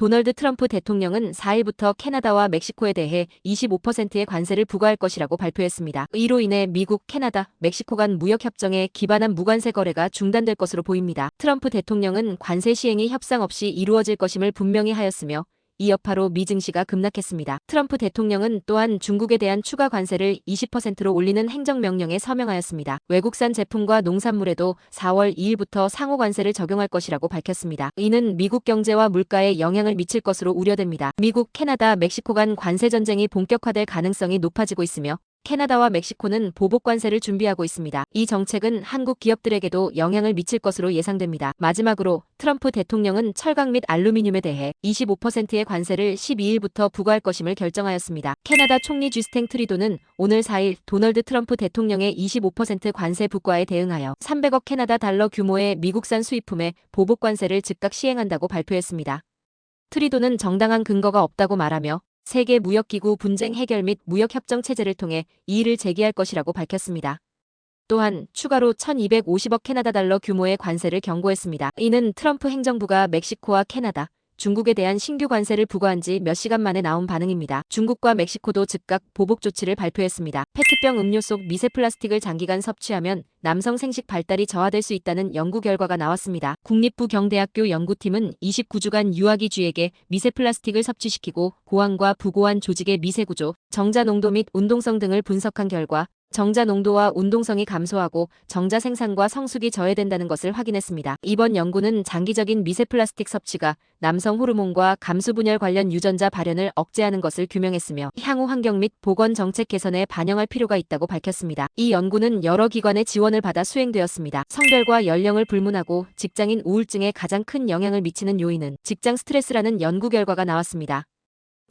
도널드 트럼프 대통령은 4일부터 캐나다와 멕시코에 대해 25%의 관세를 부과할 것이라고 발표했습니다. 이로 인해 미국, 캐나다, 멕시코 간 무역협정에 기반한 무관세 거래가 중단될 것으로 보입니다. 트럼프 대통령은 관세 시행이 협상 없이 이루어질 것임을 분명히 하였으며 이 여파로 미 증시가 급락했습니다. 트럼프 대통령은 또한 중국에 대한 추가 관세를 20%로 올리는 행정명령에 서명하였습니다. 외국산 제품과 농산물에도 4월 2일부터 상호 관세를 적용할 것이라고 밝혔습니다. 이는 미국 경제와 물가에 영향을 미칠 것으로 우려됩니다. 미국, 캐나다, 멕시코 간 관세 전쟁이 본격화될 가능성이 높아지고 있으며 캐나다와 멕시코는 보복 관세를 준비하고 있습니다. 이 정책은 한국 기업들에게도 영향을 미칠 것으로 예상됩니다. 마지막으로 트럼프 대통령은 철강 및 알루미늄에 대해 25%의 관세를 12일부터 부과할 것임을 결정하였습니다. 캐나다 총리 주스틴 트리도는 오늘 4일 도널드 트럼프 대통령의 25% 관세 부과에 대응하여 300억 캐나다 달러 규모의 미국산 수입품에 보복 관세를 즉각 시행한다고 발표했습니다. 트리도는 정당한 근거가 없다고 말하며 세계 무역기구 분쟁 해결 및 무역협정 체제를 통해 이의를 제기할 것이라고 밝혔습니다. 또한 추가로 1250억 캐나다 달러 규모의 관세를 경고했습니다. 이는 트럼프 행정부가 멕시코와 캐나다, 중국에 대한 신규 관세를 부과한 지 몇 시간 만에 나온 반응입니다. 중국과 멕시코도 즉각 보복 조치를 발표했습니다. 페트병 음료 속 미세 플라스틱을 장기간 섭취하면 남성 생식 발달이 저하될 수 있다는 연구 결과가 나왔습니다. 국립부경대학교 연구팀은 29주간 유아기 쥐에게 미세 플라스틱을 섭취시키고 고환과 부고환 조직의 미세 구조, 정자 농도 및 운동성 등을 분석한 결과 정자 농도와 운동성이 감소하고 정자 생산과 성숙이 저해된다는 것을 확인했습니다. 이번 연구는 장기적인 미세 플라스틱 섭취가 남성 호르몬과 감수 분열 관련 유전자 발현을 억제하는 것을 규명했으며 향후 환경 및 보건 정책 개선에 반영할 필요가 있다고 밝혔습니다. 이 연구는 여러 기관의 지원을 받아 수행되었습니다. 성별과 연령을 불문하고 직장인 우울증에 가장 큰 영향을 미치는 요인은 직장 스트레스라는 연구 결과가 나왔습니다.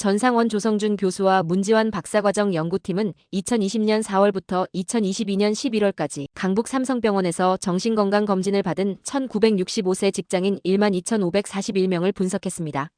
전상원 조성준 교수와 문지환 박사과정 연구팀은 2020년 4월부터 2022년 11월까지 강북 삼성병원에서 정신건강검진을 받은 1965세 직장인 12,541명을 분석했습니다.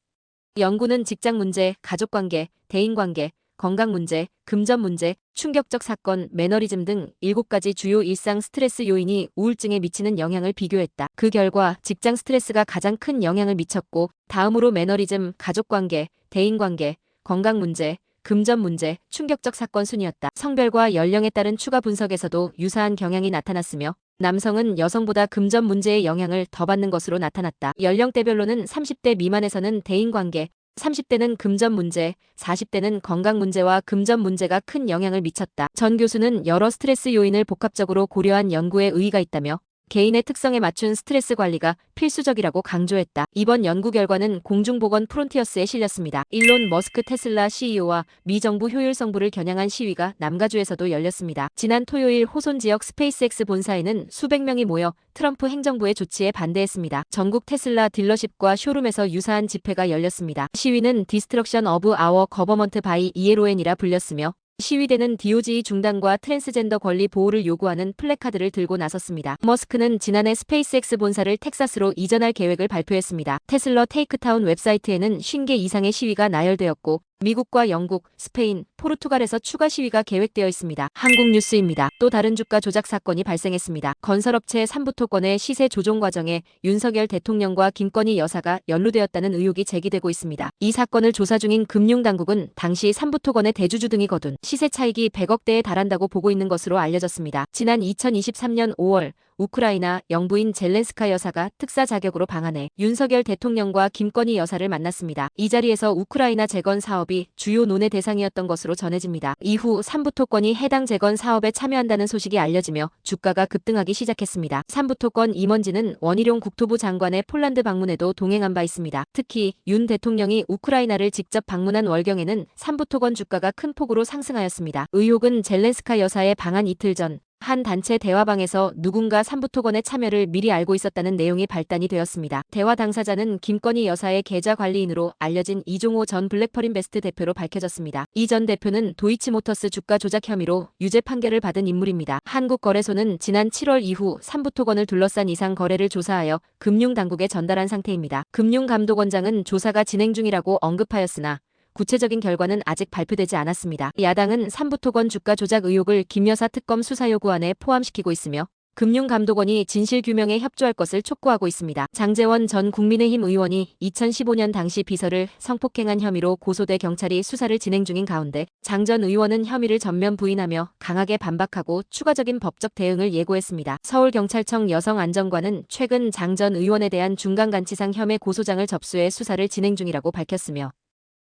연구는 직장 문제, 가족관계, 대인관계, 건강문제, 금전 문제, 충격적 사건, 매너리즘 등 7가지 주요 일상 스트레스 요인이 우울증에 미치는 영향을 비교했다. 그 결과 직장 스트레스가 가장 큰 영향을 미쳤고 다음으로 매너리즘, 가족관계, 대인관계, 건강문제, 금전 문제, 충격적 사건 순이었다. 성별과 연령에 따른 추가 분석에서도 유사한 경향이 나타났으며 남성은 여성보다 금전 문제의 영향을 더 받는 것으로 나타났다. 연령대별로는 30대 미만에서는 대인관계, 30대는 금전 문제, 40대는 건강 문제와 금전 문제가 큰 영향을 미쳤다. 전 교수는 여러 스트레스 요인을 복합적으로 고려한 연구에 의의가 있다며 개인의 특성에 맞춘 스트레스 관리가 필수적이라고 강조했다. 이번 연구 결과는 공중보건 프론티어스에 실렸습니다. 일론 머스크 테슬라 CEO와 미 정부 효율 성부를 겨냥한 시위가 남가주에서도 열렸습니다. 지난 토요일 호손 지역 스페이스X 본사에는 수백 명이 모여 트럼프 행정부의 조치에 반대했습니다. 전국 테슬라 딜러십과 쇼룸에서 유사한 집회가 열렸습니다. 시위는 디스트럭션 오브 아워 거버먼트 바이 ELON이라 불렸으며 시위대는 DOJ 중단과 트랜스젠더 권리 보호를 요구하는 플래카드를 들고 나섰습니다. 머스크는 지난해 스페이스X 본사를 텍사스로 이전할 계획을 발표했습니다. 테슬러 테이크타운 웹사이트에는 50개 이상의 시위가 나열되었고 미국과 영국, 스페인, 포르투갈에서 추가 시위가 계획되어 있습니다. 한국 뉴스입니다. 또 다른 주가 조작 사건이 발생했습니다. 건설업체 삼부토건의 시세 조종 과정에 윤석열 대통령과 김건희 여사가 연루되었다는 의혹이 제기되고 있습니다. 이 사건을 조사 중인 금융당국은 당시 삼부토건의 대주주 등이 거둔 시세 차익이 100억대에 달한다고 보고 있는 것으로 알려졌습니다. 지난 2023년 5월 우크라이나 영부인 젤렌스카 여사가 특사 자격으로 방한해 윤석열 대통령과 김건희 여사를 만났습니다. 이 자리에서 우크라이나 재건 사업이 주요 논의 대상이었던 것으로 전해집니다. 이후 삼부토건이 해당 재건 사업에 참여한다는 소식이 알려지며 주가가 급등하기 시작했습니다. 삼부토건 임원진은 원희룡 국토부 장관의 폴란드 방문에도 동행한 바 있습니다. 특히 윤 대통령이 우크라이나를 직접 방문한 월경에는 삼부토건 주가가 큰 폭으로 상승하였습니다. 의혹은 젤렌스카 여사의 방한 이틀 전 한 단체 대화방에서 누군가 삼부토건의 참여를 미리 알고 있었다는 내용이 발단이 되었습니다. 대화 당사자는 김건희 여사의 계좌 관리인으로 알려진 이종호 전 블랙펄인베스트 대표로 밝혀졌습니다. 이 전 대표는 도이치모터스 주가 조작 혐의로 유죄 판결을 받은 인물입니다. 한국거래소는 지난 7월 이후 삼부토건을 둘러싼 이상 거래를 조사하여 금융당국에 전달한 상태입니다. 금융감독원장은 조사가 진행 중이라고 언급하였으나 구체적인 결과는 아직 발표되지 않았습니다. 야당은 삼부토건 주가 조작 의혹을 김 여사 특검 수사 요구안에 포함시키고 있으며 금융감독원이 진실규명에 협조할 것을 촉구하고 있습니다. 장제원 전 국민의힘 의원이 2015년 당시 비서를 성폭행한 혐의로 고소돼 경찰이 수사를 진행 중인 가운데 장 전 의원은 혐의를 전면 부인하며 강하게 반박하고 추가적인 법적 대응을 예고했습니다. 서울경찰청 여성안전관은 최근 장 전 의원에 대한 중간간치상 혐의 고소장을 접수해 수사를 진행 중이라고 밝혔으며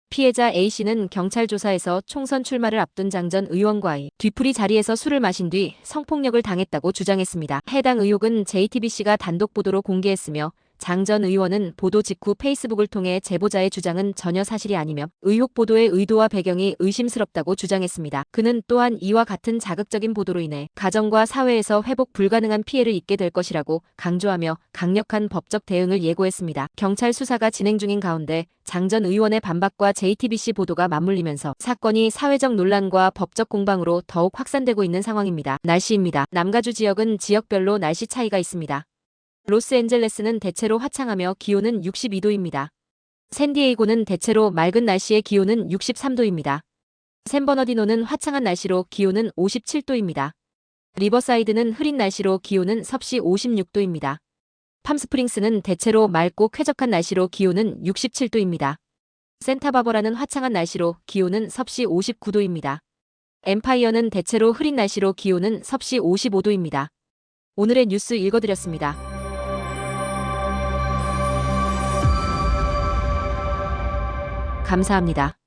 피해자 A씨는 경찰 조사에서 총선 출마를 앞둔 장 전 의원과의 뒤풀이 자리에서 술을 마신 뒤 성폭력을 당했다고 주장했습니다. 해당 의혹은 JTBC가 단독 보도로 공개했으며 장 전 의원은 보도 직후 페이스북을 통해 제보자의 주장은 전혀 사실이 아니며 의혹 보도의 의도와 배경이 의심스럽다고 주장했습니다. 그는 또한 이와 같은 자극적인 보도로 인해 가정과 사회에서 회복 불가능한 피해를 입게 될 것이라고 강조하며 강력한 법적 대응을 예고했습니다. 경찰 수사가 진행 중인 가운데 장 전 의원의 반박과 JTBC 보도가 맞물리면서 사건이 사회적 논란과 법적 공방으로 더욱 확산되고 있는 상황입니다. 날씨입니다. 남가주 지역은 지역별로 날씨 차이가 있습니다. 로스앤젤레스는 대체로 화창하며 기온은 62도입니다. 샌디에이고는 대체로 맑은 날씨에 기온은 63도입니다. 샌버너디노는 화창한 날씨로 기온은 57도입니다. 리버사이드는 흐린 날씨로 기온은 섭씨 56도입니다. 팜스프링스는 대체로 맑고 쾌적한 날씨로 기온은 67도입니다. 센타바버라는 화창한 날씨로 기온은 섭씨 59도입니다. 엠파이어는 대체로 흐린 날씨로 기온은 섭씨 55도입니다. 오늘의 뉴스 읽어드렸습니다. 감사합니다.